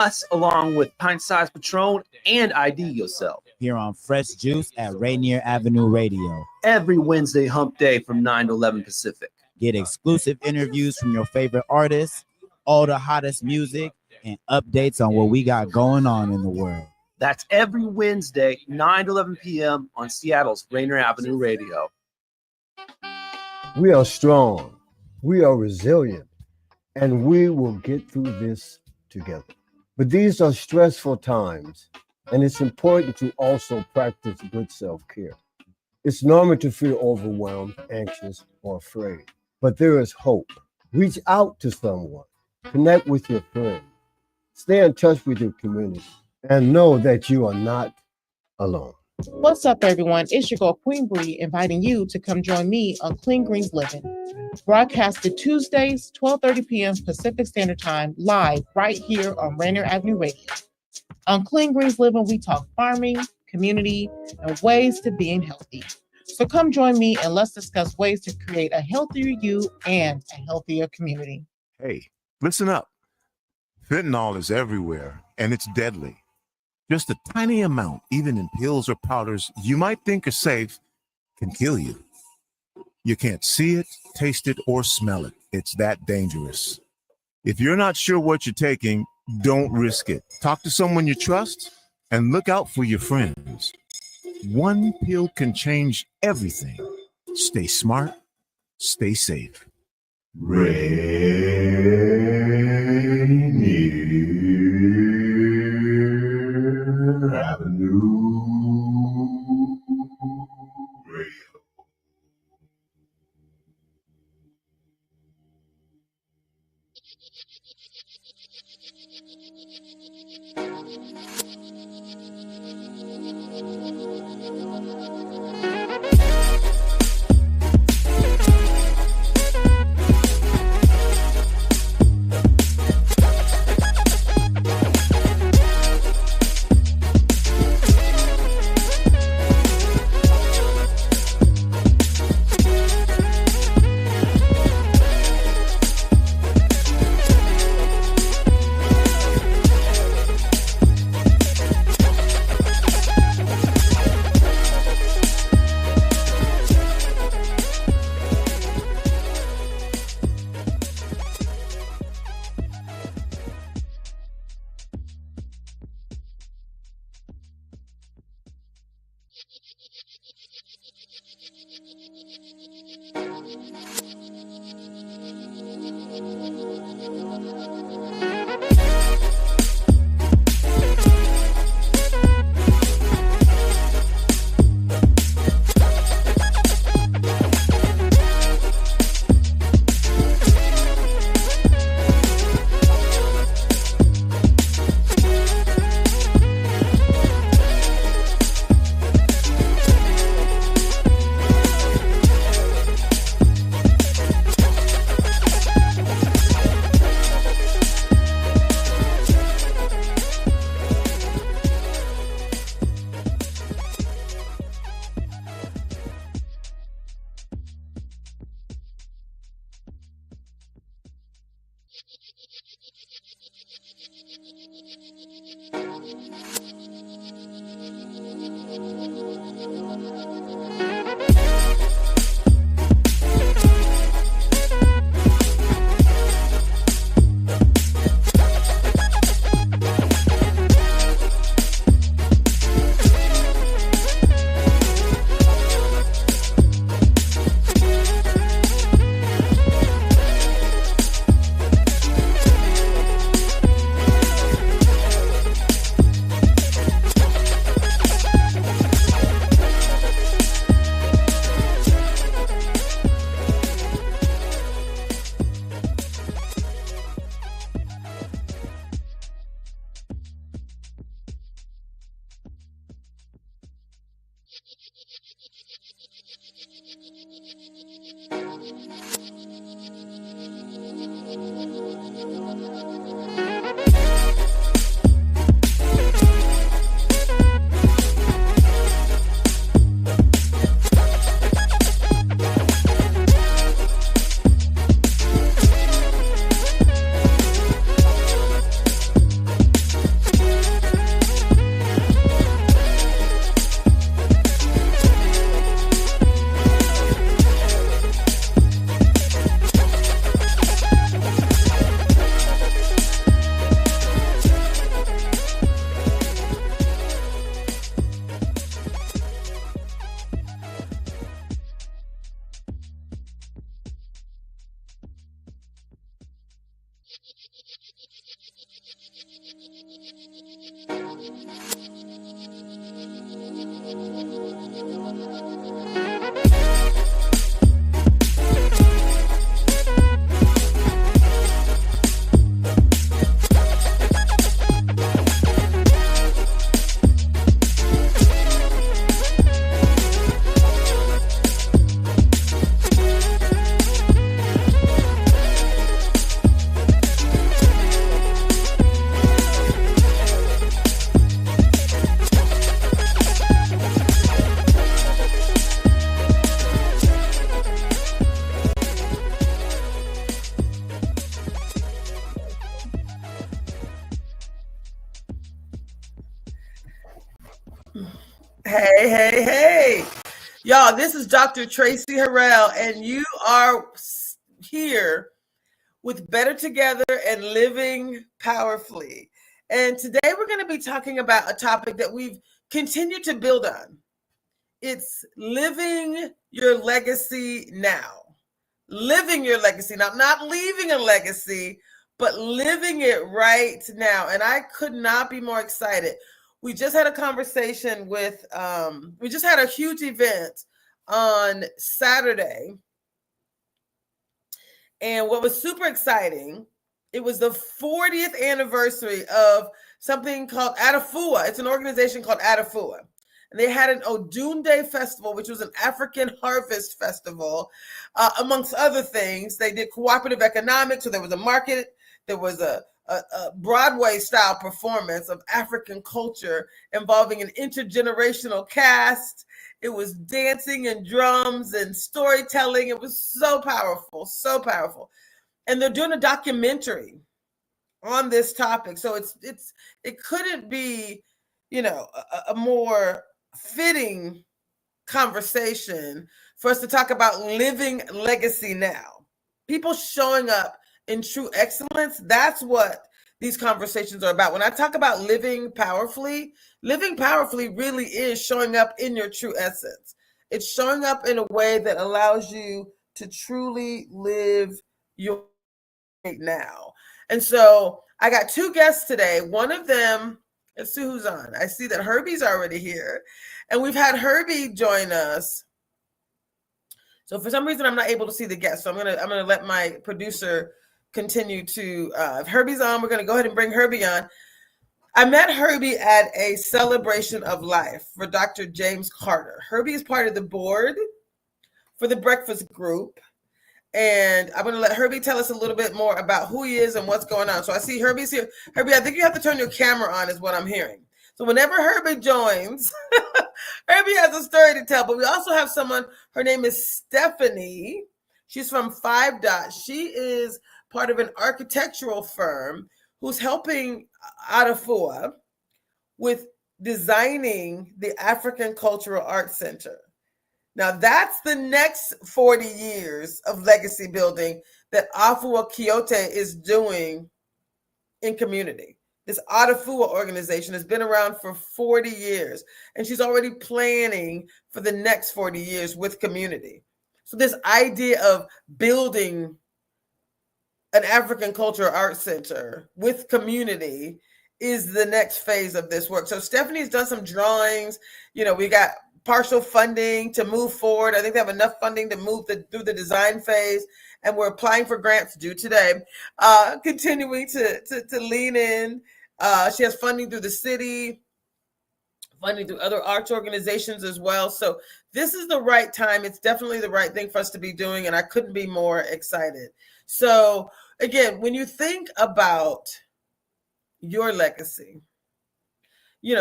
us along with Pint Size Patron and ID Yourself. Here on Fresh Juice at Rainier Avenue Radio. Every Wednesday hump day from 9 to 11 Pacific. Get exclusive interviews from your favorite artists, all the hottest music, and updates on what we got going on in the world. That's every Wednesday, 9 to 11 p.m. on Seattle's Rainier Avenue Radio. We are strong, we are resilient, and we will get through this together. But these are stressful times, and it's important to also practice good self-care. It's normal to feel overwhelmed, anxious, or afraid, but there is hope. Reach out to someone, connect with your friends, stay in touch with your community, and know that you are not alone. What's up, everyone? It's your girl, Queen Bree, inviting you to come join me on Clean Greens Living. Broadcasted Tuesdays, 12:30 p.m. Pacific Standard Time, live right here on Rainier Avenue Radio. On Clean Greens Living, we talk farming, community, and ways to being healthy. So come join me and let's discuss ways to create a healthier you and a healthier community. Hey, listen up. Fentanyl is everywhere, and it's deadly. Just a tiny amount, even in pills or powders you might think are safe, can kill you. You can't see it, taste it, or smell it. It's that dangerous. If you're not sure what you're taking, don't risk it. Talk to someone you trust and look out for your friends. One pill can change everything. Stay smart, stay safe. Rainier Avenue Radio. Hey. Y'all, this is Dr. Traci Harrell, and you are here with Better Together and Living Powerfully. And today we're going to be talking about a topic that we've continued to build on. It's living your legacy now. Living your legacy now, not leaving a legacy, but living it right now. And I could not be more excited. We just had a conversation with, we just had a huge event on Saturday. And what was super exciting, it was the 40th anniversary of something called Adafua. It's an organization called Adafua. And they had an Odunde festival, which was an African harvest festival. Amongst other things, they did cooperative economics. So there was a market, there was a Broadway style performance of African culture involving an intergenerational cast. It was dancing and drums and storytelling. It was so powerful, so powerful. And they're doing a documentary on this topic. So it couldn't be, a more fitting conversation for us to talk about living legacy now. People showing up in true excellence. That's what these conversations are about. When I talk about living powerfully really is showing up in your true essence. It's showing up in a way that allows you to truly live your life now. And so I got two guests today. One of them, let's see who's on. I see that Herbie's already here. And we've had Herbie join us. So for some reason, I'm not able to see the guests. So I'm gonna let my producer continue to, if Herbie's on, we're going to go ahead and bring Herbie on. I met Herbie at a celebration of life for Dr. James Carter. Herbie is part of the board for the Breakfast Group. And I'm going to let Herbie tell us a little bit more about who he is and what's going on. So I see Herbie's here. Herbie, I think you have to turn your camera on is what I'm hearing. So whenever Herbie joins, Herbie has a story to tell. But we also have someone, her name is Stephanie. She's from 5 Dot. She is part of an architectural firm who's helping Adafua with designing the African Cultural Arts Center. Now that's the next 40 years of legacy building that Afua Kyote is doing in community. This Adafua organization has been around for 40 years, and she's already planning for the next 40 years with community. So this idea of building an African Cultural Arts Center with community is the next phase of this work. So Stephanie's done some drawings. We got partial funding to move forward. I think they have enough funding to move through the design phase, and we're applying for grants due today. Continuing to lean in. She has funding through the city, funding through other arts organizations as well. So this is the right time. It's definitely the right thing for us to be doing, and I couldn't be more excited. So again, when you think about your legacy,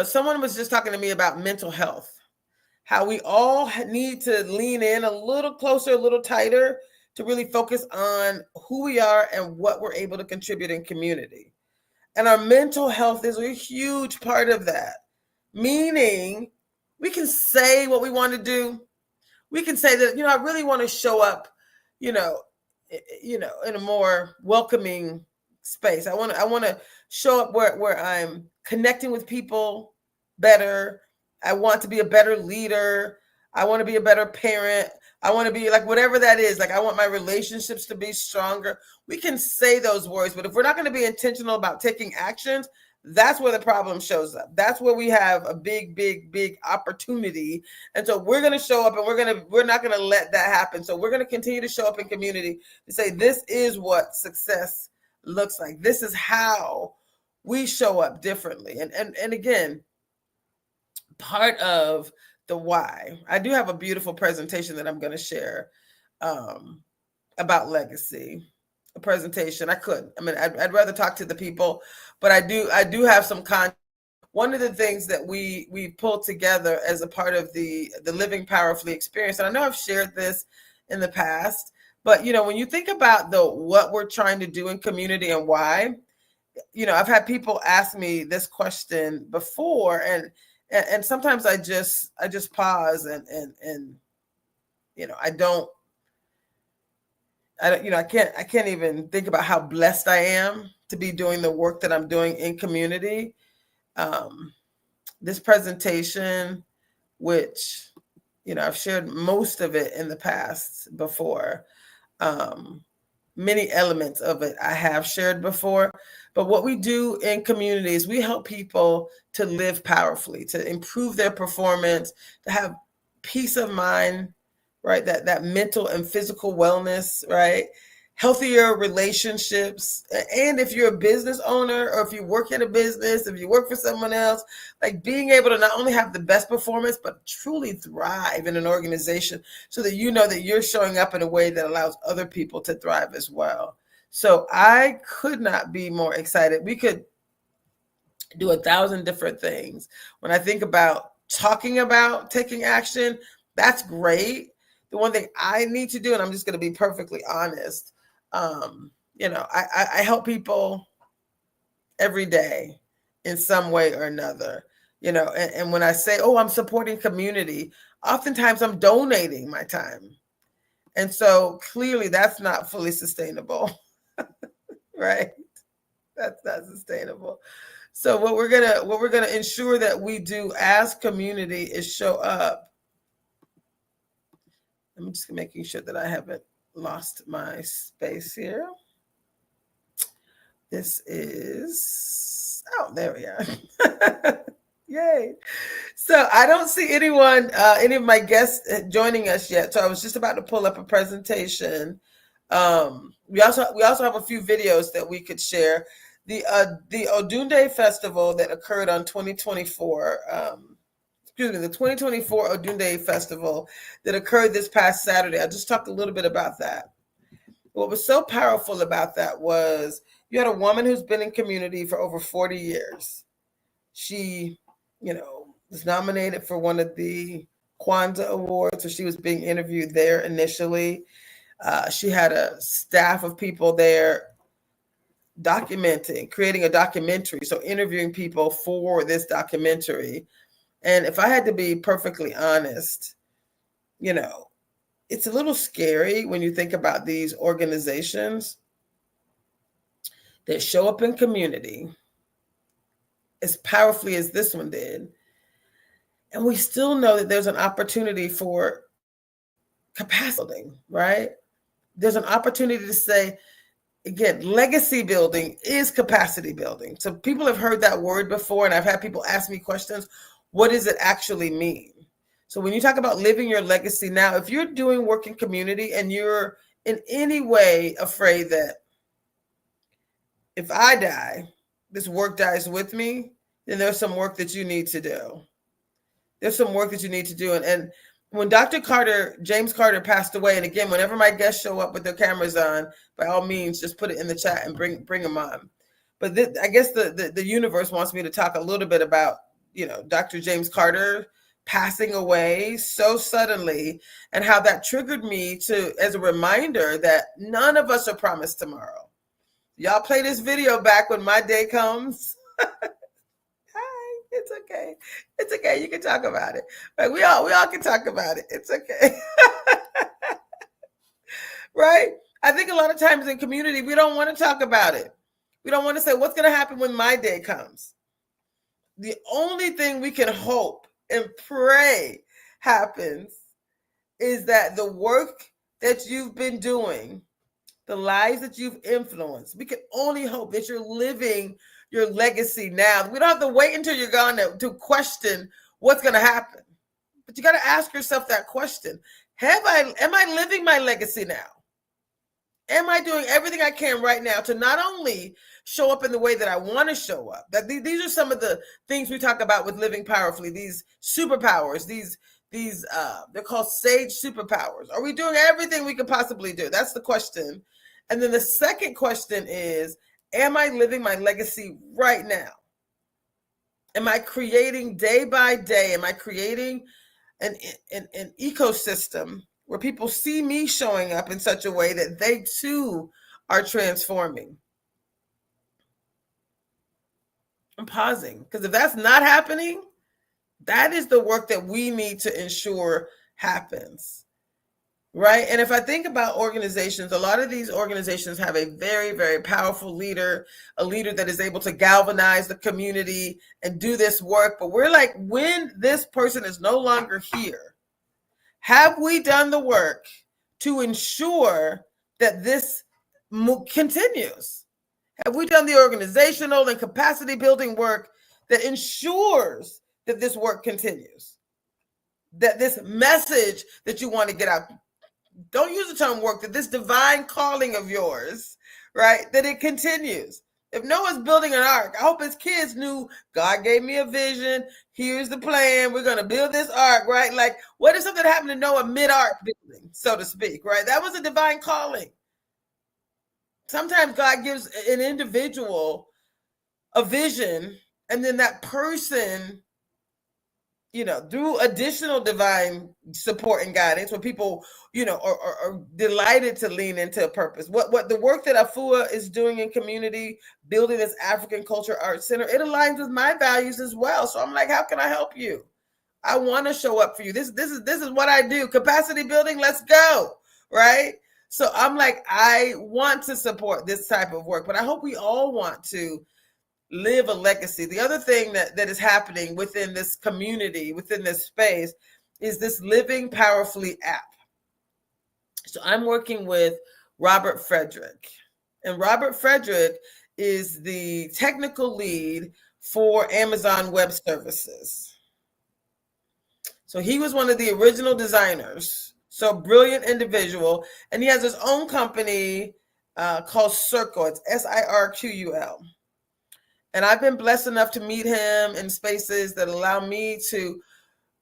someone was just talking to me about mental health, how we all need to lean in a little closer, a little tighter to really focus on who we are and what we're able to contribute in community. And our mental health is a huge part of that, meaning we can say what we want to do. We can say that, I really want to show up, in a more welcoming space. I want to show up where I'm connecting with people better. I want to be a better leader. I want to be a better parent. I want to be like whatever that is. Like I want my relationships to be stronger. We can say those words, but if we're not going to be intentional about taking actions, that's where the problem shows up. That's where we have a big, big, big opportunity. And so we're going to show up, and we're not going to let that happen. So we're going to continue to show up in community to say, this is what success looks like. This is how we show up differently. And again, part of the why, I do have a beautiful presentation that I'm going to share about legacy. A presentation. I'd rather talk to the people, but I do have some content. One of the things that we pulled together as a part of the Living Powerfully experience, and I know I've shared this in the past, but when you think about what we're trying to do in community and why, I've had people ask me this question before, and And sometimes I just pause and I can't even think about how blessed I am to be doing the work that I'm doing in community. This presentation, which, I've shared most of it in the past before. Many elements of it I have shared before, but what we do in communities, we help people to live powerfully, to improve their performance, to have peace of mind, right? That mental and physical wellness, right? Healthier relationships. And if you're a business owner, or if you work in a business, if you work for someone else, like being able to not only have the best performance, but truly thrive in an organization so that you know that you're showing up in a way that allows other people to thrive as well. So I could not be more excited. We could do 1,000 different things. When I think about talking about taking action, that's great. The one thing I need to do, and I'm just going to be perfectly honest, I help people every day in some way or another, and when I say, oh, I'm supporting community, oftentimes I'm donating my time. And so clearly that's not fully sustainable, right? That's not sustainable. So what we're gonna ensure that we do as community is show up. I'm just making sure that I haven't lost my space here. This is, there we are. Yay. So I don't see anyone, any of my guests joining us yet. So I was just about to pull up a presentation. We also have a few videos that we could share. The Odunde Festival that occurred on 2024, the 2024 Odunde Festival that occurred this past Saturday. I'll just talk a little bit about that. What was so powerful about that was you had a woman who's been in community for over 40 years. She, was nominated for one of the Kwanzaa Awards, so she was being interviewed there initially. She had a staff of people there documenting, creating a documentary, so interviewing people for this documentary. And if I had to be perfectly honest, it's a little scary when you think about these organizations that show up in community as powerfully as this one did. And we still know that there's an opportunity for capacity building, right? There's an opportunity to say, again, legacy building is capacity building. So people have heard that word before, and I've had people ask me questions. What does it actually mean? So when you talk about living your legacy now, if you're doing work in community and you're in any way afraid that if I die, this work dies with me, then there's some work that you need to do. There's some work that you need to do. And when Dr. James Carter passed away, and again, whenever my guests show up with their cameras on, by all means, just put it in the chat and bring them on. But I guess the universe wants me to talk a little bit about, Dr. James Carter passing away so suddenly, and how that triggered me as a reminder that none of us are promised tomorrow. Y'all play this video back when my day comes. Hi, it's okay. It's okay. You can talk about it. Like we all can talk about it. It's okay. Right? I think a lot of times in community, we don't want to talk about it. We don't want to say what's going to happen when my day comes. The only thing we can hope and pray happens is that the work that you've been doing, the lives that you've influenced, we can only hope that you're living your legacy now. We don't have to wait until you're gone to question what's going to happen. But you got to ask yourself that question. Am I living my legacy now? Am I doing everything I can right now to not only show up in the way that I want to show up? That these are some of the things we talk about with living powerfully, these superpowers, these they're called sage superpowers. Are we doing everything we could possibly do? That's the question. And then the second question is, am I living my legacy right now? Am I creating day by day? Am I creating an ecosystem where people see me showing up in such a way that they too are transforming? I'm pausing because if that's not happening, That is the work that we need to ensure happens, right? And if I think about organizations, a lot of these organizations have a very, very powerful leader, a leader that is able to galvanize the community and do this work. But we're like, when this person is no longer here, have we done the work to ensure that this continues? Have we done the organizational and capacity building work that ensures that this work continues? That this message that you want to get out, don't use the term work, that this divine calling of yours, right, that it continues. If Noah's building an ark, I hope his kids knew God gave me a vision. Here's the plan. We're going to build this ark, right? Like, what if something happened to Noah mid-ark building, so to speak, right? That was a divine calling. Sometimes God gives an individual a vision, and then that person, through additional divine support and guidance, when people, are delighted to lean into a purpose. What the work that Afua is doing in community, building this African Culture Arts Center, it aligns with my values as well. So I'm like, how can I help you? I want to show up for you. This is what I do. Capacity building, let's go, right? So I'm like, I want to support this type of work, but I hope we all want to live a legacy. The other thing that is happening within this community, within this space, is this Living Powerfully app. So I'm working with Robert Frederick, and Robert Frederick is the technical lead for Amazon Web Services. So he was one of the original designers, so brilliant individual, and he has his own company called Circle. It's SIRQUL. And I've been blessed enough to meet him in spaces that allow me to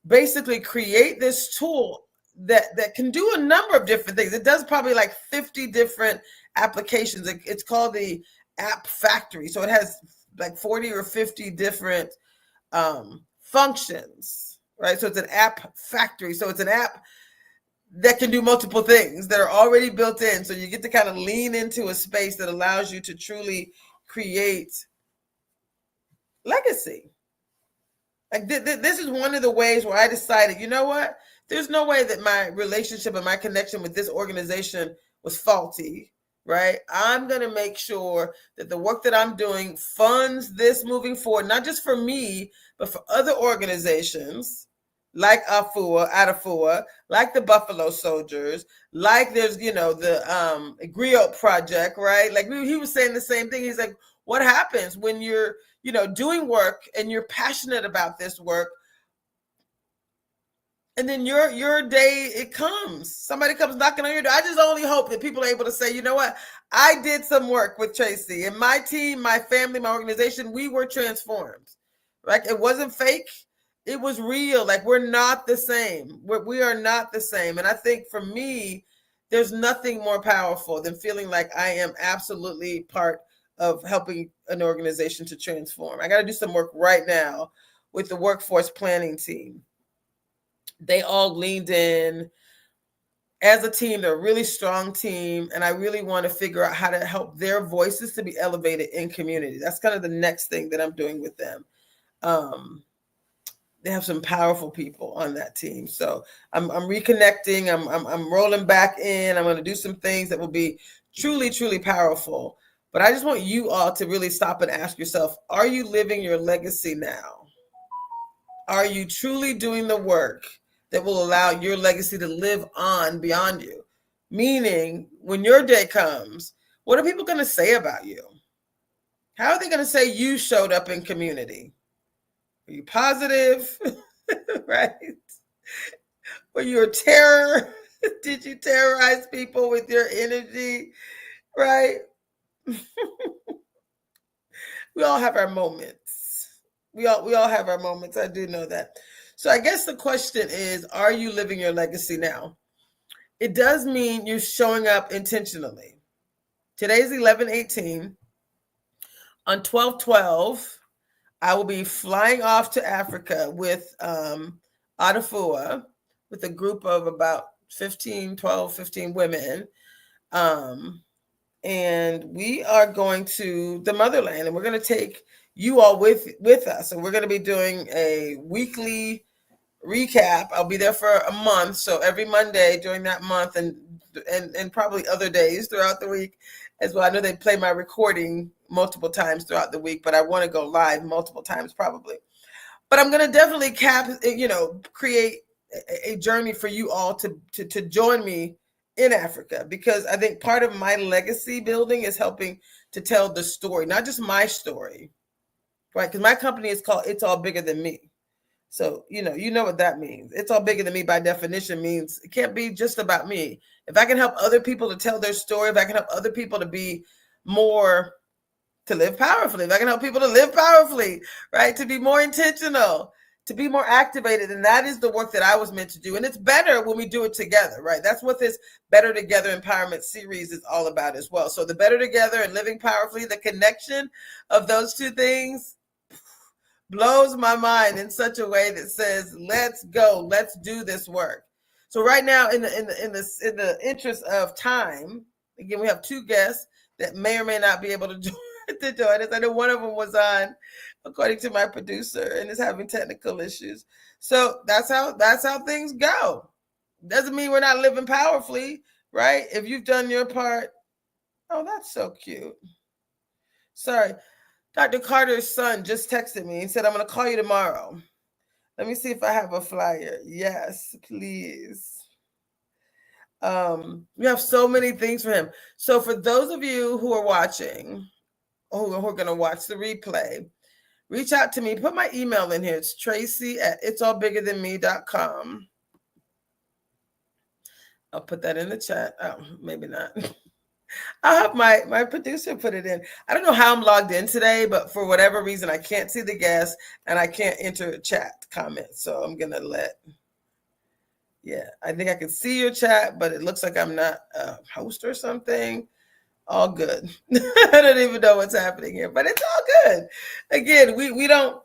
basically create this tool that can do a number of different things. It does probably like 50 different applications. It's called the App Factory. So it has like 40 or 50 different functions, right? So it's an app factory. So it's an app that can do multiple things that are already built in. So you get to kind of lean into a space that allows you to truly create legacy. Like this is one of the ways where I decided, you know what? There's no way that my relationship and my connection with this organization was faulty, right? I'm going to make sure that the work that I'm doing funds this moving forward, not just for me, but for other organizations like Adafua, like the Buffalo Soldiers, like there's, the Griot Project, right? Like he was saying the same thing. He's like, what happens when you're, doing work and you're passionate about this work, and then your day, it comes. Somebody comes knocking on your door. I just only hope that people are able to say, you know what? I did some work with Traci, and my team, my family, my organization, we were transformed. Like, it wasn't fake. It was real. Like, we're not the same. We are not the same. And I think for me, there's nothing more powerful than feeling like I am absolutely part of helping an organization to transform. I got to do some work right now with the workforce planning team. They all leaned in as a team. They're a really strong team, and I really want to figure out how to help their voices to be elevated in community. That's kind of the next thing that I'm doing with them. They have some powerful people on that team, so I'm reconnecting. I'm rolling back in. I'm going to do some things that will be truly, truly powerful. But I just want you all to really stop and ask yourself, are you living your legacy now? Are you truly doing the work that will allow your legacy to live on beyond you? Meaning, when your day comes, what are people going to say about you? How are they going to say you showed up in community? Are you positive? Right? Were you a terror? Did you terrorize people with your energy? Right? We all have our moments. We all have our moments. I do know that. So I guess the question is, are you living your legacy now? It does mean you're showing up intentionally. Today's 11/18. On 12/12, I will be flying off to Africa with Adafua, with a group of about 15 women. And we are going to the motherland, and we're going to take you all with us. So we're going to be doing a weekly recap. I'll be there for a month. So every Monday during that month and probably other days throughout the week as well. I know they play my recording multiple times throughout the week, but I want to go live multiple times probably. But I'm going to definitely create a journey for you all to join me in Africa, because I think part of my legacy building is helping to tell the story, not just my story, right? Because my company is called It's All Bigger Than Me. So, you know what that means. It's all bigger than me by definition means it can't be just about me. If I can help other people to tell their story, if I can help other people to live powerfully, if I can help people to live powerfully, right? To be more intentional, to be more activated. And that is the work that I was meant to do. And it's better when we do it together, right? That's what this Better Together Empowerment series is all about as well. So the Better Together and living powerfully, the connection of those two things blows my mind in such a way that says, let's go, let's do this work. So right now, in the interest of time, again, we have two guests that may or may not be able to join us. I know one of them was on, according to my producer, and is having technical issues. So that's how things go. Doesn't mean we're not living powerfully, right? If you've done your part. Oh, that's so cute. Sorry. Dr. Carter's son just texted me and said, I'm going to call you tomorrow. Let me see if I have a flyer. Yes, please. We have so many things for him. So for those of you who are watching, who are going to watch the replay, reach out to me. Put my email in here. It's traci@itsallbiggerthanme.com. I'll put that in the chat. Oh, maybe not. I'll have my producer put it in. I don't know how I'm logged in today, but for whatever reason, I can't see the guests and I can't enter chat comments. So I'm going to I think I can see your chat, but it looks like I'm not a host or something. All good. I don't even know what's happening here, but it's all good. Again, we don't,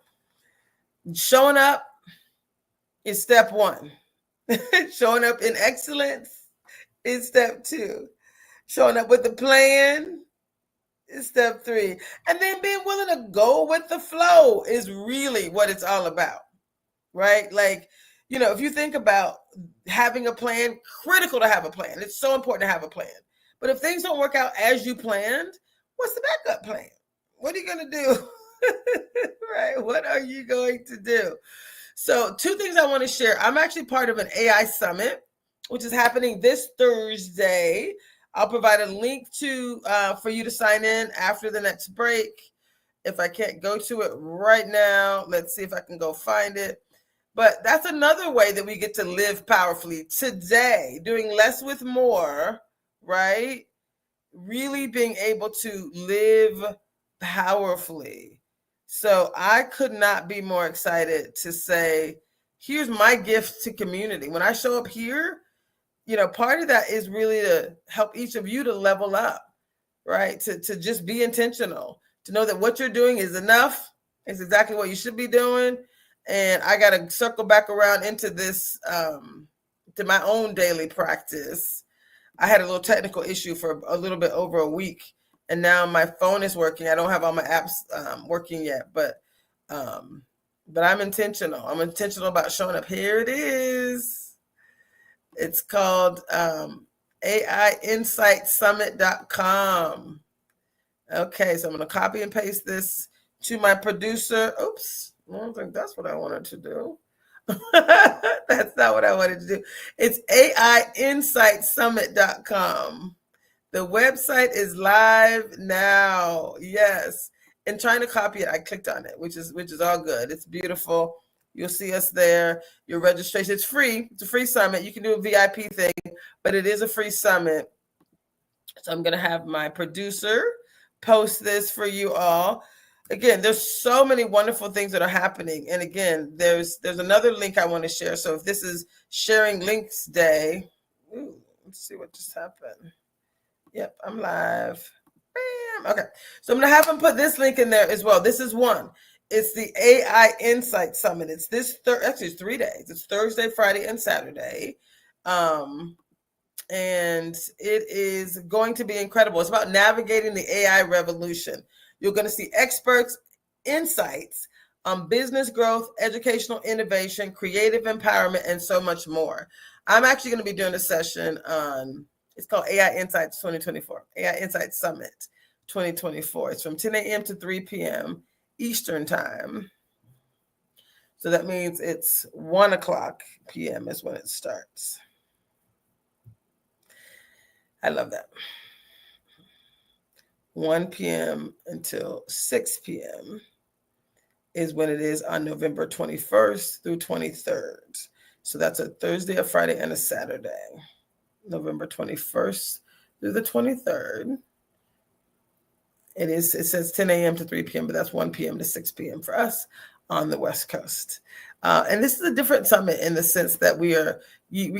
showing up is step one. Showing up in excellence is step two. Showing up with a plan is step three. And then being willing to go with the flow is really what it's all about, right? Like, if you think about having a plan, critical to have a plan. It's so important to have a plan. But if things don't work out as you planned, what's the backup plan? What are you going to do? Right? What are you going to do? So 2 things I want to share. I'm actually part of an AI summit, which is happening this Thursday. I'll provide a link for you to sign in after the next break. If I can't go to it right now, let's see if I can go find it. But that's another way that we get to live powerfully today, doing less with more, right? Really being able to live powerfully. So I could not be more excited to say, here's my gift to community. When I show up here, part of that is really to help each of you to level up, right? To just be intentional, to know that what you're doing is enough. It's exactly what you should be doing. And I got to circle back around into this, to my own daily practice. I had a little technical issue for a little bit over a week, and now my phone is working. I don't have all my apps working yet, but I'm intentional. I'm intentional about showing up. Here it is. It's called AIinsightSummit.com. Okay, so I'm going to copy and paste this to my producer. Oops. I don't think that's what I wanted to do. That's not what I wanted to do. It's AIinsightSummit.com. The website is live now. Yes. And trying to copy it, I clicked on it, which is all good. It's beautiful. You'll see us there. Your registration, it's free. It's a free summit. You can do a VIP thing, but it is a free summit. So I'm going to have my producer post this for you all. Again, there's so many wonderful things that are happening. And again, there's another link I want to share. So if this is Sharing Links Day, let's see what just happened. Yep, I'm live. Bam. Okay, so I'm going to have them put this link in there as well. This is one. It's the AI Insight Summit. It's actually it's 3 days. It's Thursday, Friday, and Saturday. And it is going to be incredible. It's about navigating the AI revolution. You're going to see experts insights on business growth, educational innovation, creative empowerment, and so much more. I'm actually going to be doing a session on, it's called AI Insights 2024, AI Insights Summit 2024. It's from 10 a.m. to 3 p.m. Eastern time. So that means it's 1 o'clock p.m. is when it starts. I love that. 1 p.m. until 6 p.m. is when it is on November 21st through 23rd. So that's a Thursday, a Friday, and a Saturday. November 21st through the 23rd. It says 10 a.m. to 3 p.m., but that's 1 p.m. to 6 p.m. for us on the West Coast. And this is a different summit in the sense that we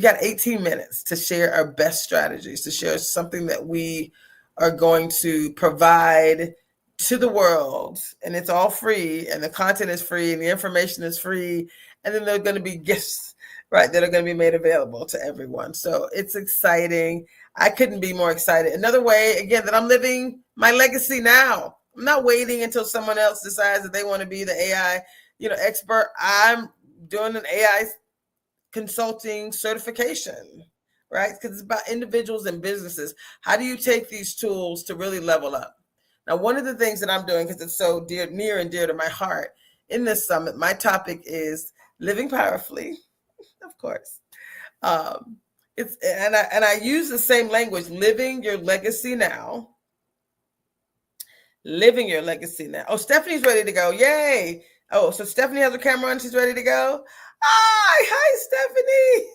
got 18 minutes to share our best strategies, to share something that we are going to provide to the world, and it's all free, and the content is free, and the information is free, and then there are going to be gifts, right, that are going to be made available to everyone. So it's exciting. I couldn't be more excited. Another way, again, that I'm living my legacy now. I'm not waiting until someone else decides that they want to be the AI, expert. I'm doing an AI consulting certification, right? Because it's about individuals and businesses. How do you take these tools to really level up? Now, one of the things that I'm doing, because it's so near and dear to my heart, in this summit, my topic is living powerfully, of course. I use the same language, living your legacy now. Living your legacy now. Oh, Stephanie's ready to go. Yay. Oh, so Stephanie has her camera on. She's ready to go. Hi, Stephanie.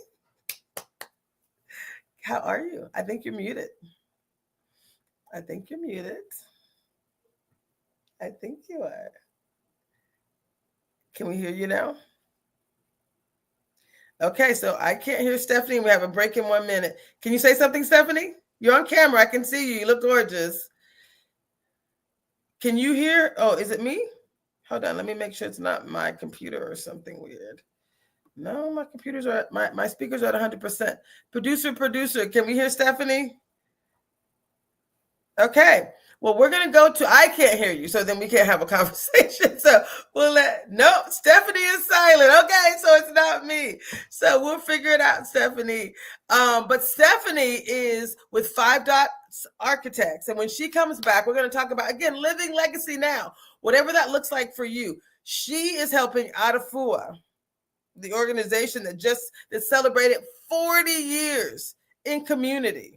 How are you? I think you're muted. I think you are. Can we hear you now? Okay, so I can't hear Stephanie. We have a break in 1 minute. Can you say something, Stephanie? You're on camera. I can see you. You look gorgeous. Can you hear? Oh, is it me? Hold on. Let me make sure it's not my computer or something weird. No, my computers are my speakers are at 100%. Producer, can we hear Stephanie? Okay. Well, we're going to go to, I can't hear you, so then we can't have a conversation. So Stephanie is silent. Okay, so it's not me. So we'll figure it out, Stephanie. But Stephanie is with 5 Dots Architects. And when she comes back, we're going to talk about, again, living legacy now, whatever that looks like for you. She is helping Adafua, the organization that celebrated 40 years in community.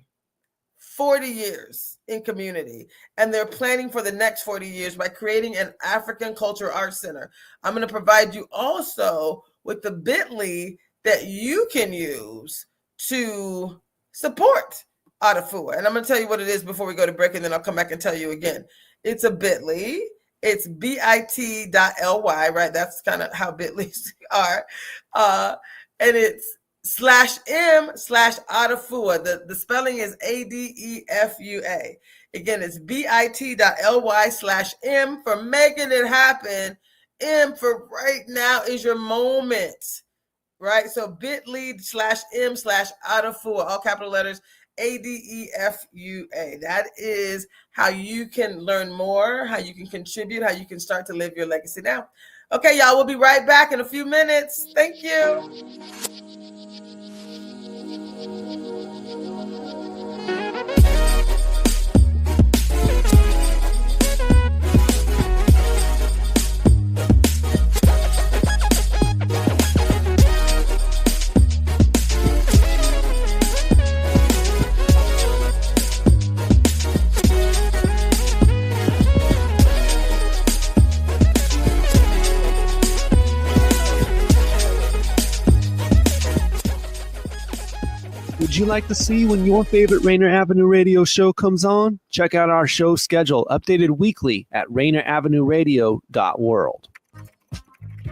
40 years in community, and they're planning for the next 40 years by creating an African Cultural Arts Center. I'm going to provide you also with the bit.ly that you can use to support Adafua. And I'm going to tell you what it is before we go to break, and then I'll come back and tell you again. It's a bit.ly. It's bit.ly, right? That's kind of how bit.lys are. And it's /m/Adafua. The spelling is ADEFUA. Again, it's bit.ly/M for making it happen. M for right now is your moment, right? So bit.ly/M/Adafua, all capital letters, ADEFUA. That is how you can learn more, how you can contribute, how you can start to live your legacy now. Okay, y'all, we'll be right back in a few minutes. Thank you. Would you like to see when your favorite Rainier Avenue Radio show comes on? Check out our show schedule, updated weekly at rainieravenue.world.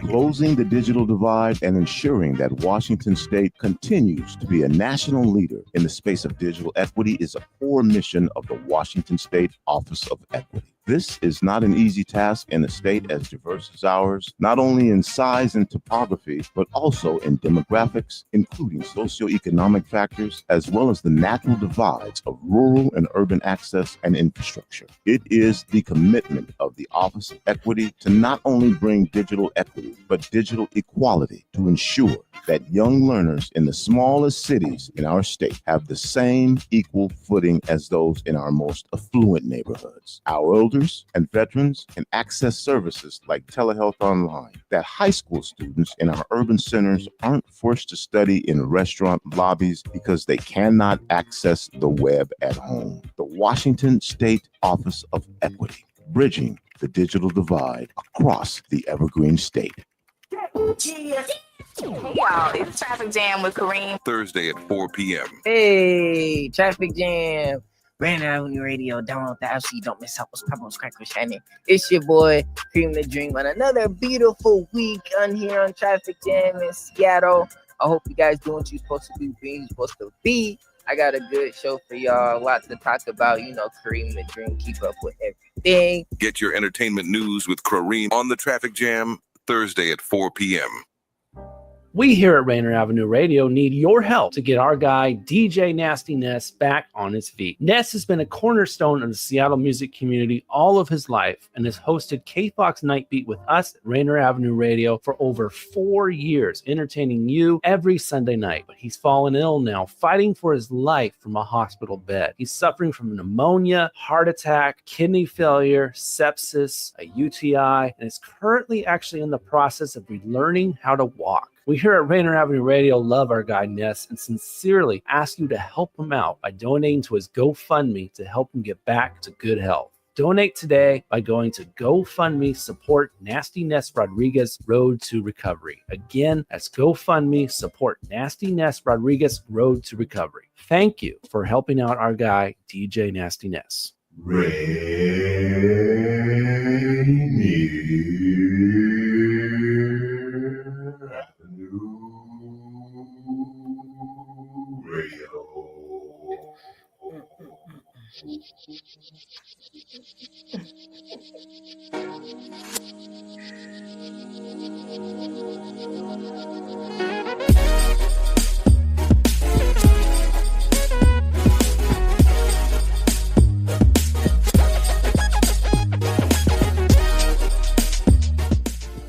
Closing the digital divide and ensuring that Washington State continues to be a national leader in the space of digital equity is a core mission of the Washington State Office of Equity. This is not an easy task in a state as diverse as ours, not only in size and topography, but also in demographics, including socioeconomic factors, as well as the natural divides of rural and urban access and infrastructure. It is the commitment of the Office of Equity to not only bring digital equity, but digital equality to ensure that young learners in the smallest cities in our state have the same equal footing as those in our most affluent neighborhoods. Our elders and veterans can access services like telehealth online, that high school students in our urban centers aren't forced to study in restaurant lobbies because they cannot access the web at home. The Washington State Office of Equity, bridging the digital divide across the Evergreen State. Hey y'all, it's Traffic Jam with Kareem. Thursday at 4 p.m. Hey, Traffic Jam. Rainier Avenue Radio. Download the app so you don't miss out what's popping on Crack with Shiny. It's your boy, Cream the Dream, on another beautiful week on here on Traffic Jam in Seattle. I hope you guys doing what you're supposed to be, being supposed to be. I got a good show for y'all. A lot to talk about. You know, Kareem the Dream, keep up with everything. Get your entertainment news with Kareem on the Traffic Jam Thursday at 4 p.m. We here at Rainier Avenue Radio need your help to get our guy, DJ Nasty Ness, back on his feet. Ness has been a cornerstone of the Seattle music community all of his life and has hosted K-Fox Night Beat with us at Rainier Avenue Radio for over 4 years, entertaining you every Sunday night. But he's fallen ill now, fighting for his life from a hospital bed. He's suffering from pneumonia, heart attack, kidney failure, sepsis, a UTI, and is currently actually in the process of relearning how to walk. We here at Rainier Avenue Radio love our guy Ness and sincerely ask you to help him out by donating to his GoFundMe to help him get back to good health. Donate today by going to GoFundMe, support Nasty Ness Rodriguez Road to Recovery. Again, that's GoFundMe, support Nasty Ness Rodriguez Road to Recovery. Thank you for helping out our guy, DJ Nasty Ness.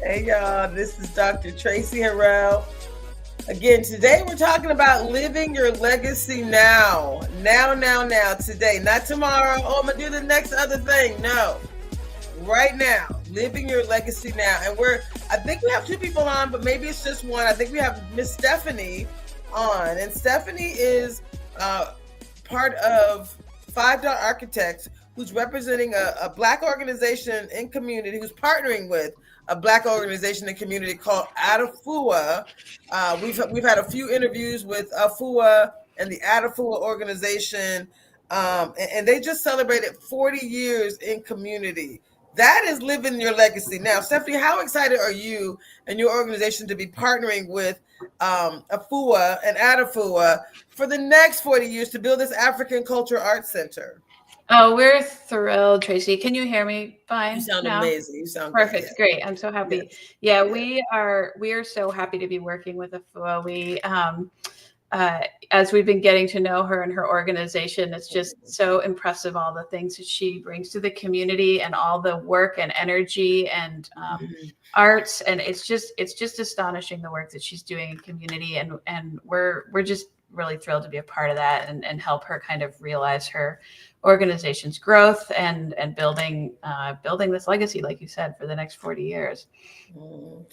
Hey y'all, this is Dr. Traci Harrell. Again, today we're talking about living your legacy now. Now, today. Not tomorrow. Oh, I'm going to do the next other thing. No. Right now. Living your legacy now. And I think we have 2 people on, but maybe it's just one. I think we have Miss Stephanie on. And Stephanie is part of 5 Dot Architects, who's representing a Black organization in community, who's partnering with a Black organization and community called Adafua. We've had a few interviews with Afua and the Adafua organization, and they just celebrated 40 years in community. That is living your legacy. Now, Stephanie, how excited are you and your organization to be partnering with Afua and Adafua for the next 40 years to build this African Culture Arts Center? Oh, we're thrilled, Tracy. Can you hear me fine? You sound now? amazing. You sound perfect. Good. Great. I'm so happy. Yeah, we are so happy to be working with Afua. We as we've been getting to know her and her organization, it's just so impressive, all the things that she brings to the community and all the work and energy and arts. And it's just astonishing the work that she's doing in community. And we're just really thrilled to be a part of that and help her kind of realize her organization's growth and building this legacy, like you said, for the next 40 years.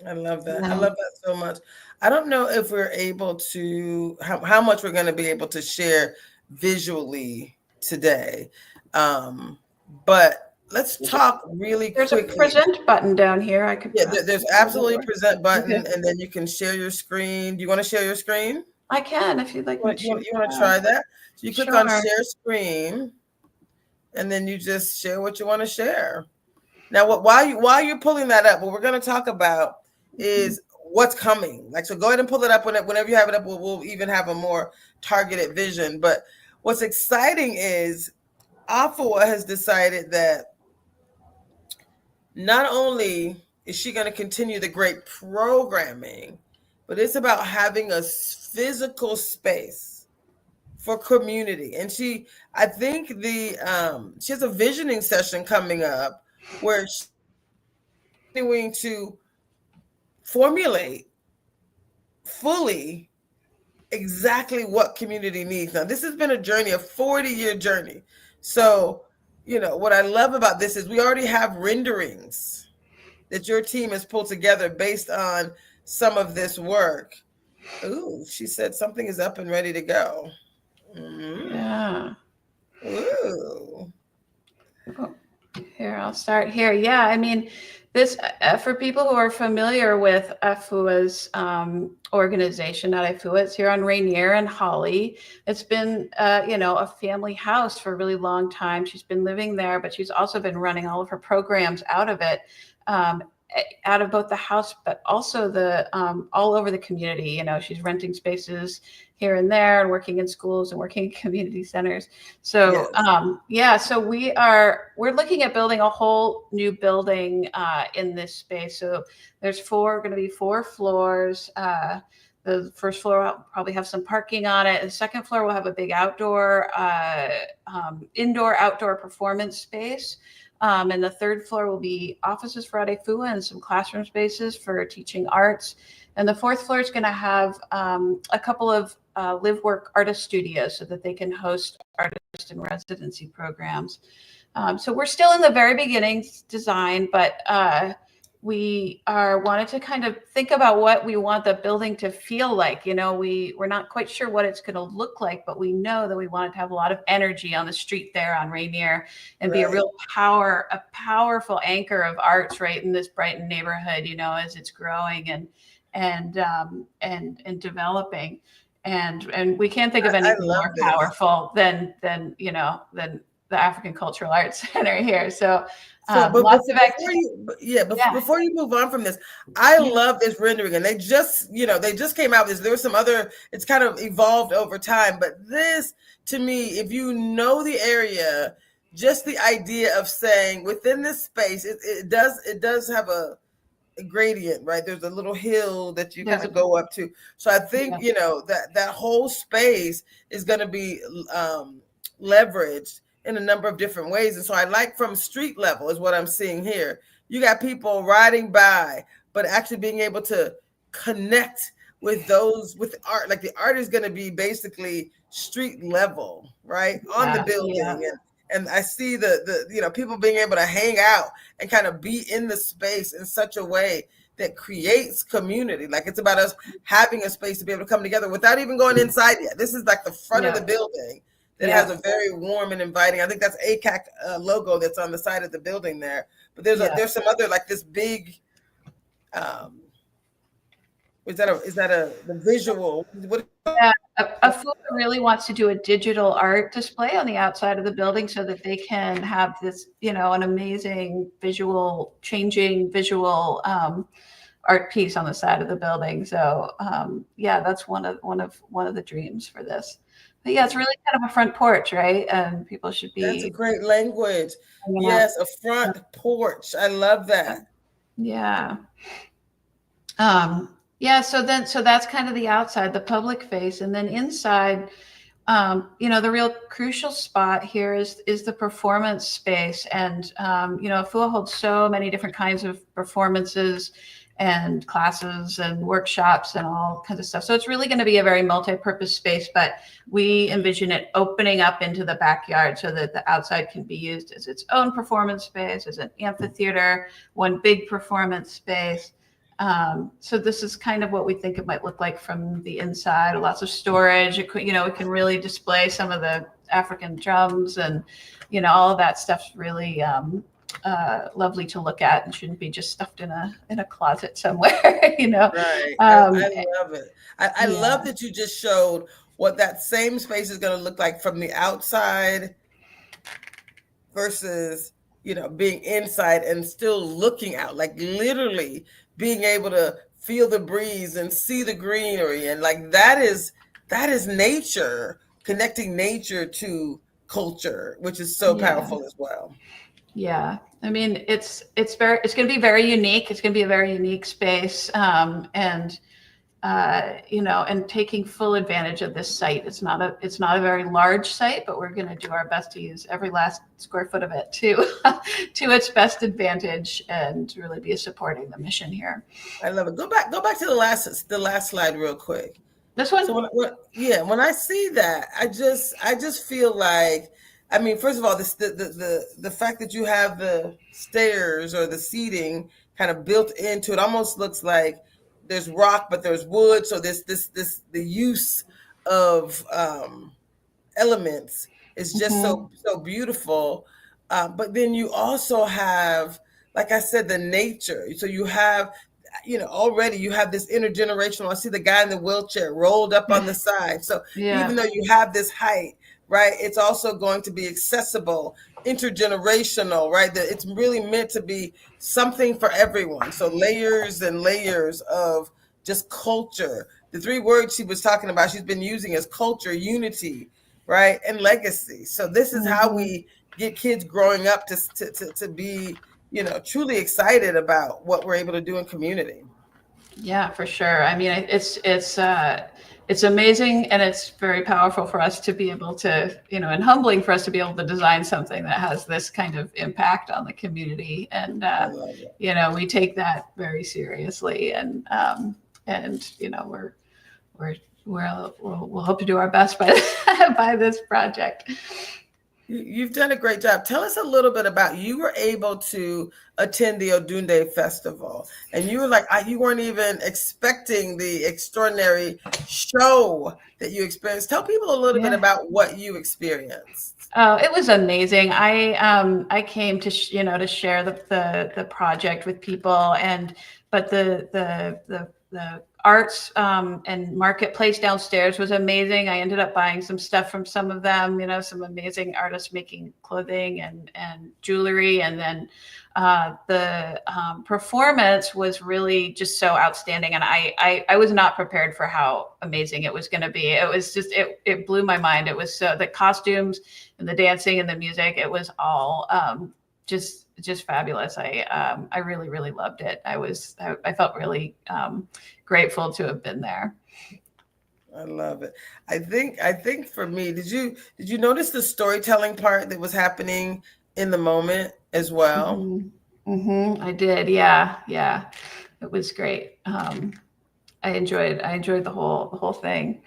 I love that. I love that so much. I don't know if we're able to, how much we're going to be able to share visually today. But let's talk really quickly. There's a present button down here. There's absolutely a present button, and then you can share your screen. Do you want to share your screen? I can, if you'd like. You want to try that? So you click on share screen, and then you just share what you want to share. Now, while you're pulling that up, what we're going to talk about is what's coming. Like, so go ahead and pull it up whenever you have it up. We'll even have a more targeted vision. But what's exciting is Afua has decided that not only is she going to continue the great programming, but it's about having a physical space for community. And I think she has a visioning session coming up where she's going to formulate fully exactly what community needs. Now, this has been a journey, a 40-year journey. So, what I love about this is we already have renderings that your team has pulled together based on some of this work. Ooh, she said something is up and ready to go. Mm-hmm. Yeah. Ooh. Here, I'll start here. Yeah, I mean, this for people who are familiar with AFUA's organization, not AFUA, it's here on Rainier and Holly. It's been, a family house for a really long time. She's been living there, but she's also been running all of her programs out of it, out of both the house, but also all over the community. She's renting spaces here and there and working in schools and working in community centers. So, yes. So we're looking at building a whole new building in this space. So there's going to be 4 floors. The first floor will probably have some parking on it. The second floor will have a big indoor-outdoor performance space. And the third floor will be offices for AFUA and some classroom spaces for teaching arts. And the fourth floor is going to have a couple of live work artist studios so that they can host artist and residency programs. So we're still in the very beginning design, but we wanted to kind of think about what we want the building to feel like. We're not quite sure what it's going to look like, but we know that we want it to have a lot of energy on the street there on Rainier and be a real powerful anchor of arts right in this Brighton neighborhood, as it's growing and developing. And we can't think of anything more powerful than the African Cultural Arts Center here. Before you move on from this, I love this rendering, and they just came out with this. There was some other, it's kind of evolved over time, but this, to me, if you know the area, just the idea of saying within this space, it does have a gradient, right? There's a little hill that you kind of go up to. So I think, that whole space is going to be leveraged in a number of different ways. And so I like from street level is what I'm seeing here. You got people riding by, but actually being able to connect with art. Like the art is going to be basically street level, right? On the building. Yeah. And I see the people being able to hang out and kind of be in the space in such a way that creates community. Like it's about us having a space to be able to come together without even going inside yet. This is like the front of the building that has a very warm and inviting. I think that's ACAC logo that's on the side of the building there. But there's some other like this big. Is that the visual? AFUA really wants to do a digital art display on the outside of the building so that they can have this, an amazing changing visual art piece on the side of the building. So that's one of the dreams for this. But yeah, it's really kind of a front porch, right? And people should be. That's a great language. Yes, a front porch. I love that. Yeah. So that's kind of the outside, the public face, and then inside, the real crucial spot here is the performance space, and AFUA holds so many different kinds of performances and classes and workshops and all kinds of stuff. So it's really going to be a very multi-purpose space, but we envision it opening up into the backyard so that the outside can be used as its own performance space, as an amphitheater, one big performance space. So this is kind of what we think it might look like from the inside. Lots of storage. It can really display some of the African drums and, all of that stuff's really lovely to look at and shouldn't be just stuffed in a closet somewhere, Right. I love it. I love that you just showed what that same space is going to look like from the outside versus, being inside and still looking out, like literally being able to feel the breeze and see the greenery. And like, that is nature, connecting nature to culture, which is so powerful as well. Yeah, I mean, it's going to be very unique. It's going to be a very unique space, and and taking full advantage of this site. It's not a very large site, but we're going to do our best to use every last square foot of it to to its best advantage and really be supporting the mission here. I love it. Go back to the last slide real quick. This one? So when I see that, I just feel like, I mean, first of all, the fact that you have the stairs or the seating kind of built into it almost looks like there's rock, but there's wood. So the use of elements is just so beautiful. But then you also have, like I said, the nature. So you have, already you have this intergenerational. I see the guy in the wheelchair rolled up on the side. So even though you have this height, right, it's also going to be accessible, intergenerational, right? That it's really meant to be something for everyone. So layers and layers of just culture. The 3 words she was talking about, she's been using is culture, unity, right, and legacy. So this is how we get kids growing up to be, truly excited about what we're able to do in community. Yeah, for sure. I mean, it's amazing, and it's very powerful for us to be able to, and humbling for us to be able to design something that has this kind of impact on the community. And we take that very seriously, and we'll hope to do our best by this project. You've done a great job. Tell us a little bit about, you were able to attend the Odunde Festival, and you were like, you weren't even expecting the extraordinary show that you experienced. Tell people a little bit about what you experienced. Oh, it was amazing. I came to to share the project with people, but the arts and marketplace downstairs was amazing. I ended up buying some stuff from some of them, some amazing artists making clothing and jewelry. And then the performance was really just so outstanding. And I was not prepared for how amazing it was going to be. It was just, it blew my mind. It was so, the costumes and the dancing and the music, it was all just fabulous. I really, really loved it. I felt really grateful to have been there. I love it. I think for me, did you notice the storytelling part that was happening in the moment as well? I did. Yeah. It was great. I enjoyed the whole thing.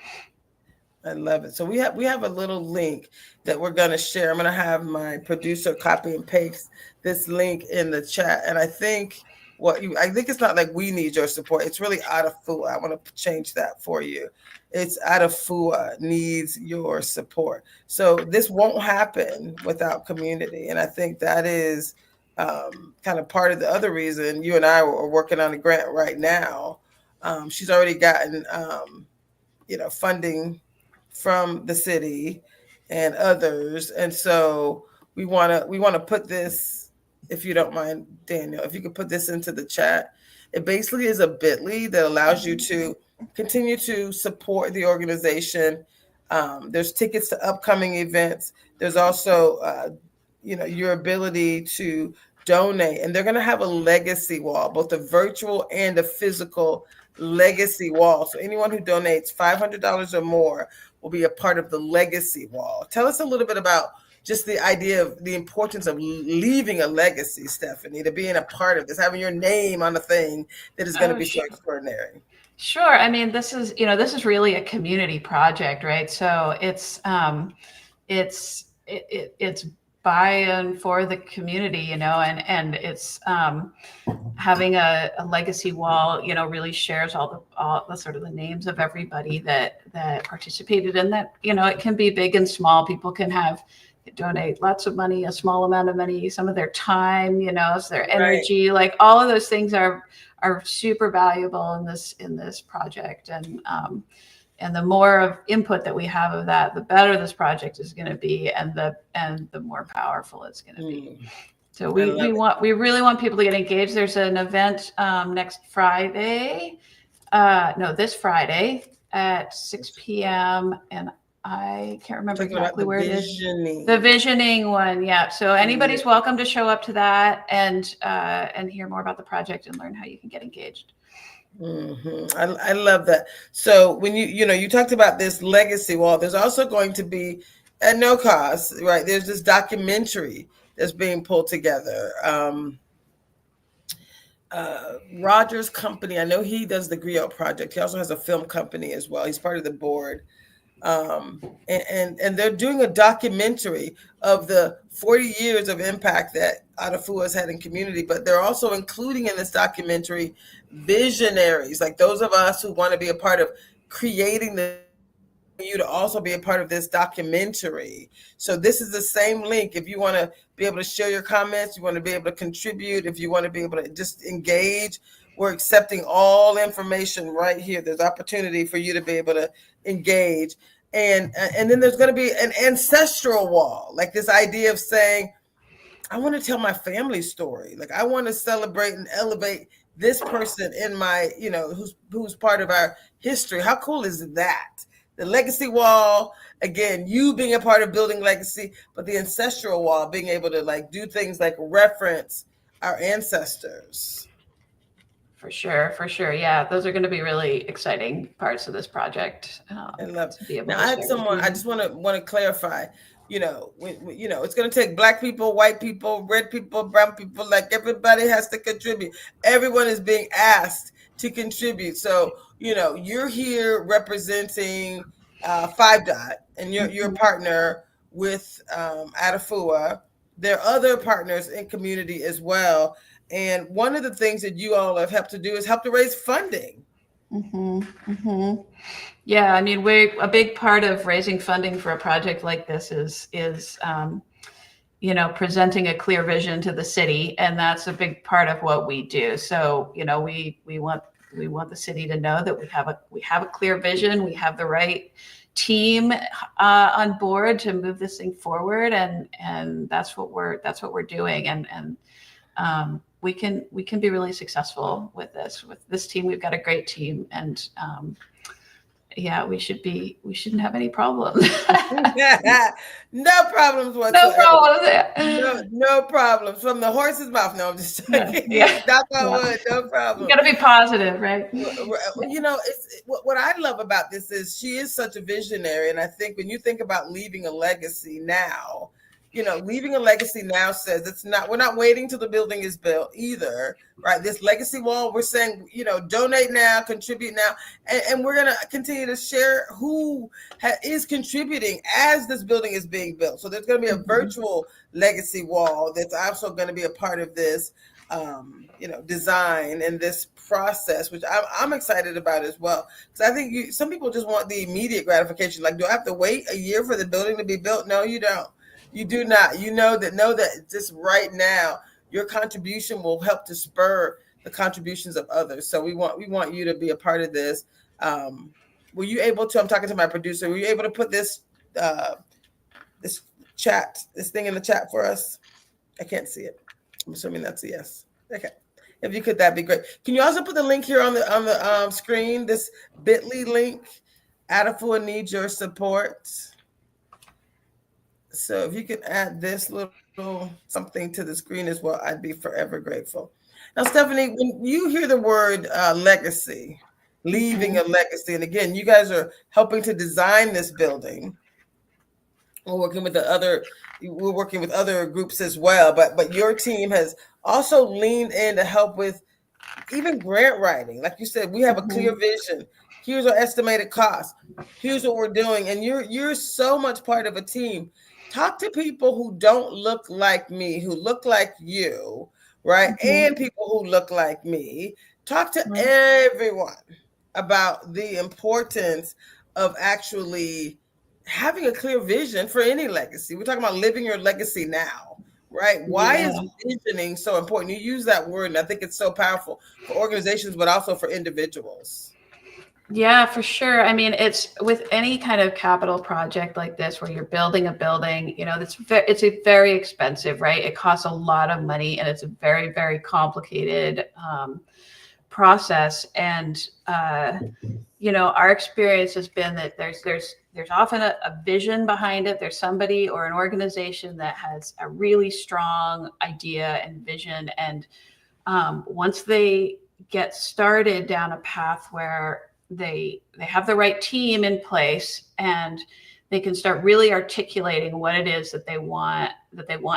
I love it. So we have a little link that we're going to share. I'm going to have my producer copy and paste this link in the chat. And I think it's not like we need your support. It's really Adafua. I want to change that for you. It's Adafua needs your support. So this won't happen without community. And I think that is kind of part of the other reason you and I are working on a grant right now. She's already gotten, funding from the city and others. And so we want to put this, if you don't mind, Daniel, if you could put this into the chat. It basically is a bit.ly that allows you to continue to support the organization. There's tickets to upcoming events. There's also, your ability to donate. And they're going to have a legacy wall, both a virtual and a physical legacy wall. So anyone who donates $500 or more will be a part of the legacy wall. Tell us a little bit about just the idea of the importance of leaving a legacy, Stephanie, to being a part of this, having your name on a thing that is going to be so extraordinary. Sure. I mean, this is really a community project, right? So it's buy-in for the community, and it's having a legacy wall, really shares all the sort of the names of everybody that participated in that. It can be big and small. People can donate lots of money, a small amount of money, some of their time, it's their energy. Like all of those things are super valuable in this project. And the more of input that we have of that, the better this project is going to be, and the more powerful it's going to be. So we really want people to get engaged. There's an event this Friday at 6 p.m. and I can't remember Talking about exactly the where it is. visioning. The visioning one, yeah. So anybody's welcome to show up to that and hear more about the project and learn how you can get engaged. I love that. So when you talked about this legacy wall, there's also going to be at no cost, right? There's this documentary that's being pulled together. Roger's company, I know he does the Griot Project. He also has a film company as well. He's part of the board. And they're doing a documentary of the 40 years of impact that Adafua has had in community, but they're also including in this documentary visionaries, like those of us who want to be a part of creating you to also be a part of this documentary. So this is the same link. If you want to be able to share your comments, you want to be able to contribute, if you want to be able to just engage, we're accepting all information right here. There's opportunity for you to be able to engage. And then there's going to be an ancestral wall, like this idea of saying, I want to tell my family story. Like I want to celebrate and elevate this person in my, who's part of our history. How cool is that? The legacy wall, again, you being a part of building legacy, but the ancestral wall, being able to like do things like reference our ancestors. For sure. Yeah, those are going to be really exciting parts of this project. I love to be able now. to I had share someone. with you. I just want to clarify. It's going to take Black people, white people, red people, brown people. Like everybody has to contribute. Everyone is being asked to contribute. So you're here representing 5 Dot, and you're a partner with Adafua. There are other partners in community as well. And one of the things that you all have helped to do is help to raise funding. Yeah, I mean, a big part of raising funding for a project like this is presenting a clear vision to the city, and that's a big part of what we do. So we want the city to know that we have a clear vision, we have the right team on board to move this thing forward, and that's what we're doing, and we can be really successful with this. With this team, we've got a great team, and we shouldn't have any problems. No problems whatsoever. No problems. No problems from the horse's mouth. No, I'm just joking. Knock on wood. No problem. You got to be positive, right? It's what I love about this is she is such a visionary, and I think when you think about leaving a legacy now. Leaving a legacy now says we're not waiting till the building is built either, right? This legacy wall, we're saying, donate now, contribute now, and we're going to continue to share who is contributing as this building is being built. So there's going to be a virtual legacy wall that's also going to be a part of this, design and this process, which I'm excited about as well. Because I think some people just want the immediate gratification. Like, do I have to wait a year for the building to be built? No, you don't. You do not. Know that just right now, your contribution will help to spur the contributions of others. So we want you to be a part of this. Were you able to? I'm talking to my producer. Were you able to put this this thing in the chat for us? I can't see it. I'm assuming that's a yes. Okay. If you could, that'd be great. Can you also put the link here on the screen? This bit.ly link. Adafua needs your support. So if you could add this little something to the screen as well, I'd be forever grateful. Now, Stephanie, when you hear the word legacy, leaving a legacy, and again, you guys are helping to design this building. We're working with other groups as well, but your team has also leaned in to help with even grant writing. Like you said, we have a clear vision. Here's our estimated cost. Here's what we're doing, and you're so much part of a team. Talk to people who don't look like me, who look like you, right? And people who look like me. Talk to everyone about the importance of actually having a clear vision for any legacy. We're talking about living your legacy now, right? Why is visioning so important? You use that word, and I think it's so powerful for organizations, but also for individuals. Yeah, for sure. I mean, it's with any kind of capital project like this, where you're building a building, it's a very expensive, right? It costs a lot of money, and it's a very, very complicated process. And our experience has been that there's often a vision behind it. There's somebody or an organization that has a really strong idea and vision, and once they get started down a path where they have the right team in place, and they can start really articulating what it is that they want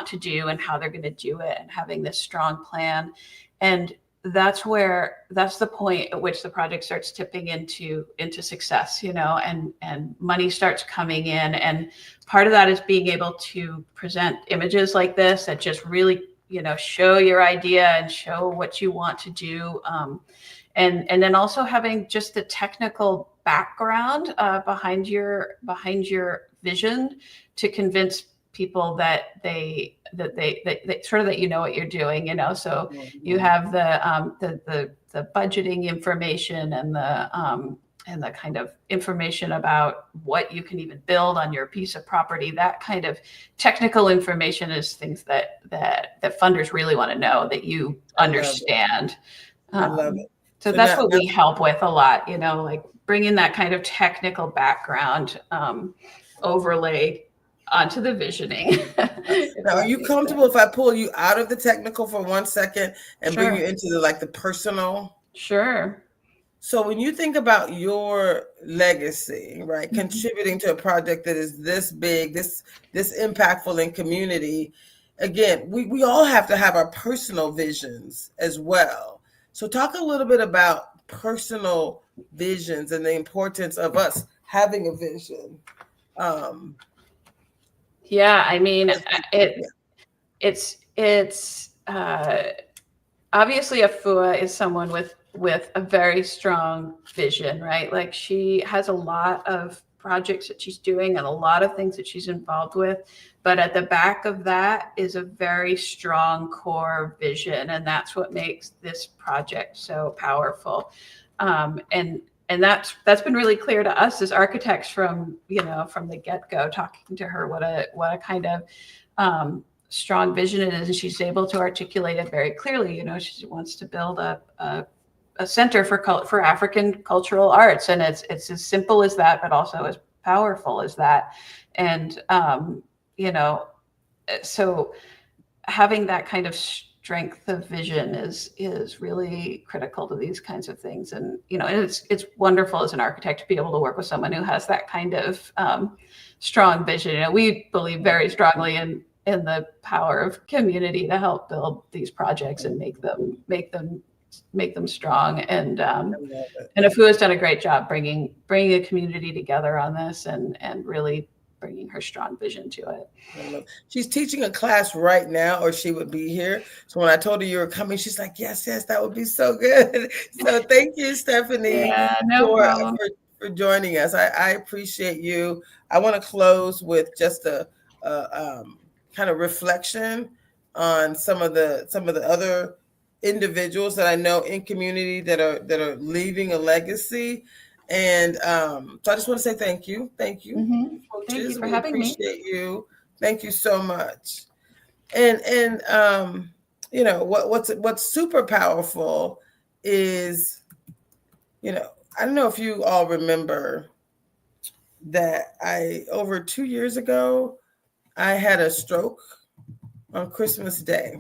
to do and how they're going to do it, and having this strong plan. And that's the point at which the project starts tipping into success, and money starts coming in. And part of that is being able to present images like this that just really, show your idea and show what you want to do. And then also having just the technical background behind your vision to convince people that they sort of that what you're doing, So you have the budgeting information and the kind of information about what you can even build on your piece of property. That kind of technical information is things that funders really want to know, that you understand. I love it. So that's what we help with a lot, like bringing that kind of technical background overlay onto the visioning. Now, are you comfortable if I pull you out of the technical for 1 second and Sure. bring you into the personal? Sure. So when you think about your legacy, right, Mm-hmm. contributing to a project that is this big, this impactful in community, again, we all have to have our personal visions as well. So talk a little bit about personal visions and the importance of us having a vision. Yeah, I mean, it's obviously Afua is someone with a very strong vision, right? Like, she has a lot of projects that she's doing and a lot of things that she's involved with, but at the back of that is a very strong core vision, and that's what makes this project so powerful. And that's been really clear to us as architects from the get-go, talking to her what a kind of strong vision it is, and she's able to articulate it very clearly. She wants to build a center for African cultural arts, and it's as simple as that, but also as powerful as that. And so having that kind of strength of vision is really critical to these kinds of things. And it's wonderful as an architect to be able to work with someone who has that kind of strong vision. We believe very strongly in the power of community to help build these projects and make them strong. And Afua has done a great job bringing a community together on this and really bringing her strong vision to it. She's teaching a class right now, or she would be here. So when I told her you were coming, she's like, yes, that would be so good. So thank you, Stephanie, Yeah, no problem. for joining us. I appreciate you. I want to close with just a kind of reflection on some of the other individuals that I know in community that are leaving a legacy. And so I just want to say thank you. Thank you. Mm-hmm. Thank you for having me. Appreciate you. Thank you so much. And what's super powerful is, I don't know if you all remember that over 2 years ago, I had a stroke on Christmas Day.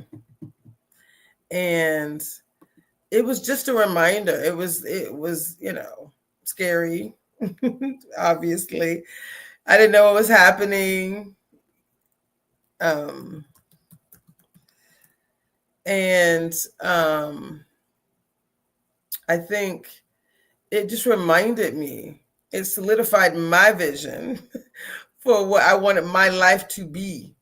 And it was just a reminder. It was, scary. Obviously, I didn't know what was happening. I think it just reminded me, it solidified my vision for what I wanted my life to be,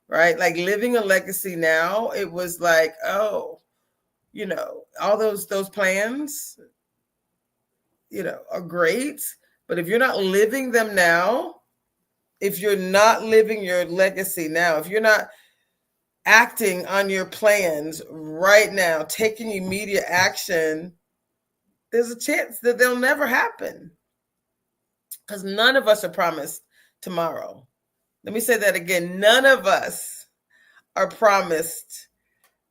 right? Like living a legacy now, it was like, oh, all those plans, are great. But if you're not living them now, if you're not living your legacy now, if you're not acting on your plans right now, taking immediate action, there's a chance that they'll never happen. Because none of us are promised tomorrow. Let me say that again. None of us are promised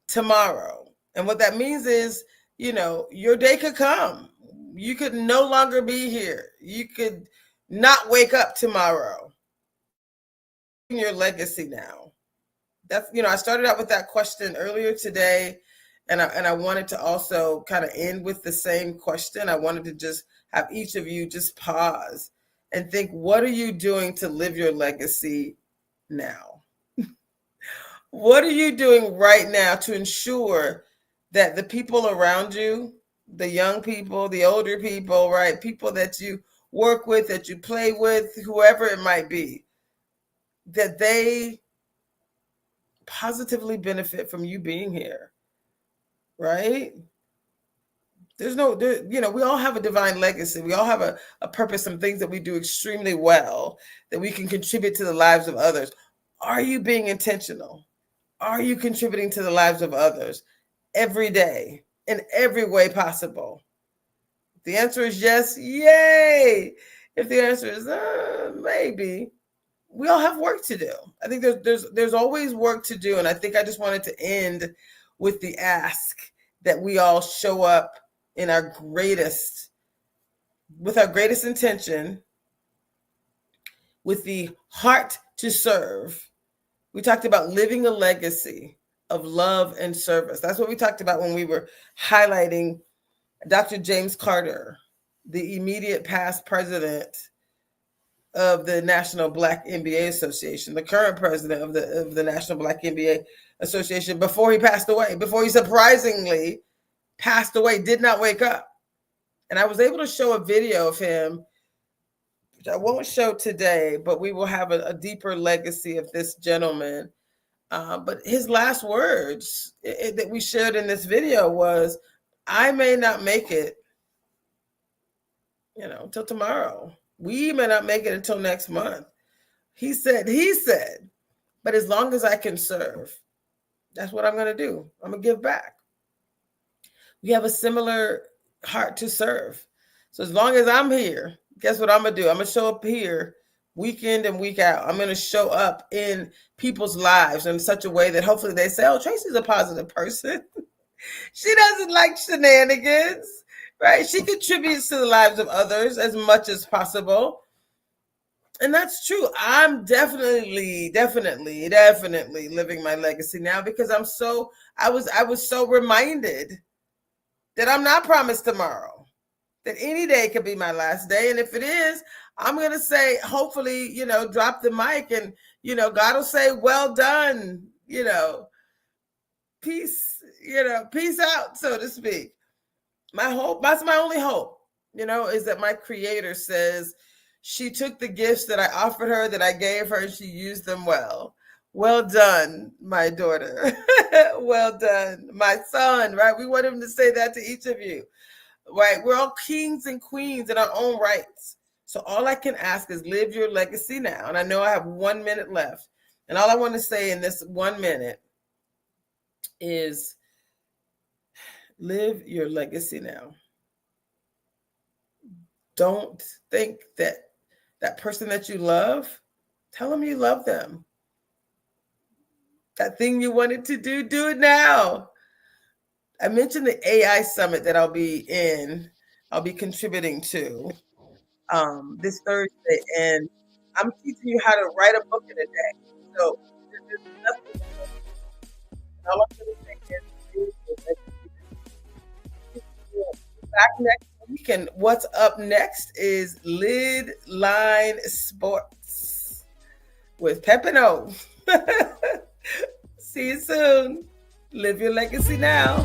tomorrow. And what that means is, your day could come. You could no longer be here. You could not wake up tomorrow. Your legacy now. That's, I started out with that question earlier today, and I wanted to also kind of end with the same question. I wanted to just have each of you just pause and think, what are you doing to live your legacy now? What are you doing right now to ensure that the people around you, the young people, the older people, right, people that you work with, that you play with, whoever it might be, that they positively benefit from you being here, right? We all have a divine legacy. We all have a purpose, some things that we do extremely well that we can contribute to the lives of others. Are you being intentional? Are you contributing to the lives of others every day in every way possible? If the answer is yes, yay. If the answer is maybe, we all have work to do. I think there's always work to do. And I think I just wanted to end with the ask that we all show up in with our greatest intention, with the heart to serve. We talked about living a legacy of love and service. That's what we talked about when we were highlighting Dr. James Carter, the immediate past president of the National Black NBA Association, the current president of the National Black NBA Association, before he passed away, before he surprisingly passed away, did not wake up. And I was able to show a video of him, which I won't show today, but we will have a deeper legacy of this gentleman. But his last words that we shared in this video was, I may not make it, until tomorrow. We may not make it until next month. He said, but as long as I can serve, that's what I'm going to do. I'm going to give back. We have a similar heart to serve. So as long as I'm here, guess what I'm going to do? I'm going to show up here week in and week out. I'm going to show up in people's lives in such a way that hopefully they say, oh, Traci's a positive person. She doesn't like shenanigans, right? She contributes to the lives of others as much as possible. And that's true. I'm definitely living my legacy now because I was so reminded that I'm not promised tomorrow, that any day could be my last day. And if it is, I'm going to say, hopefully, drop the mic and, God will say, well done, peace, peace out, so to speak. My hope, that's my only hope, is that my Creator says she took the gifts that I offered her, that I gave her, and she used them well. Well done, my daughter. Well done, my son, right? We want him to say that to each of you, right? We're all kings and queens in our own rights. So all I can ask is live your legacy now. And I know I have 1 minute left. And all I want to say in this 1 minute is live your legacy now. Don't think that person that you love, tell them you love them. That thing you wanted to do it now. I mentioned the AI summit that I'll be contributing to this Thursday, and I'm teaching you how to write a book in a day. So there's nothing. All I'm going to say is back next week, and what's up next is Lid Line Sports with Pepino. See you soon. Live your legacy now.